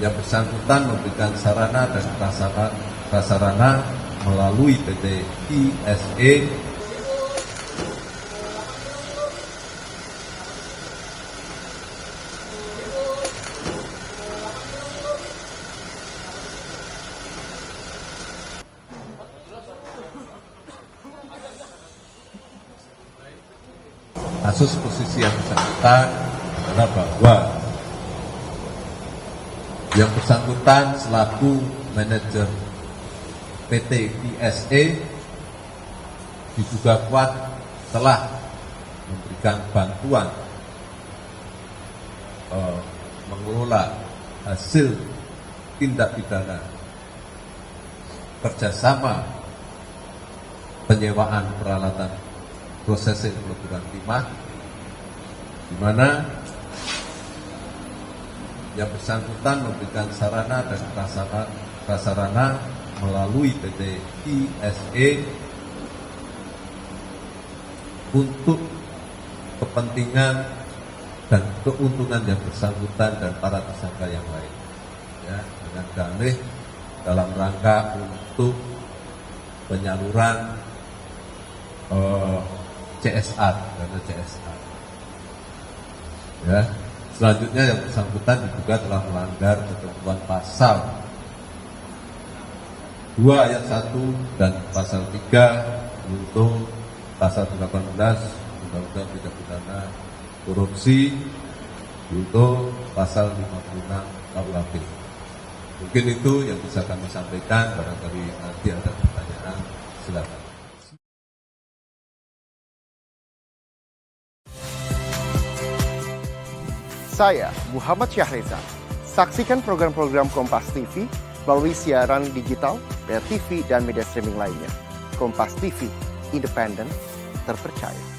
Yang bersangkutan memberikan sarana dan prasarana melalui PT ISE kasus posisi yang bersangkutan adalah bahwa yang bersangkutan selaku manajer PT ISE diduga kuat telah memberikan bantuan mengelola hasil tindak pidana kerjasama penyewaan peralatan prosesing peleburan timah, di mana yang bersangkutan memberikan sarana dan prasarana melalui PT ISE untuk kepentingan dan keuntungan yang bersangkutan dan para tersangka yang lain, ya, dengan dalih dalam rangka untuk penyaluran CSR, dana CSR. Ya. Selanjutnya yang bersangkutan diduga telah melanggar ketentuan pasal 2 ayat 1 dan pasal 3 untuk pasal 18 Undang-Undang Tindak Pidana Korupsi untuk pasal 56 KUHP. Mungkin itu yang bisa kami sampaikan, barangkali nanti ada pertanyaan, silakan. Saya Muhammad Syahreza. Saksikan program-program Kompas TV melalui siaran digital, pay TV, dan media streaming lainnya. Kompas TV, independen, terpercaya.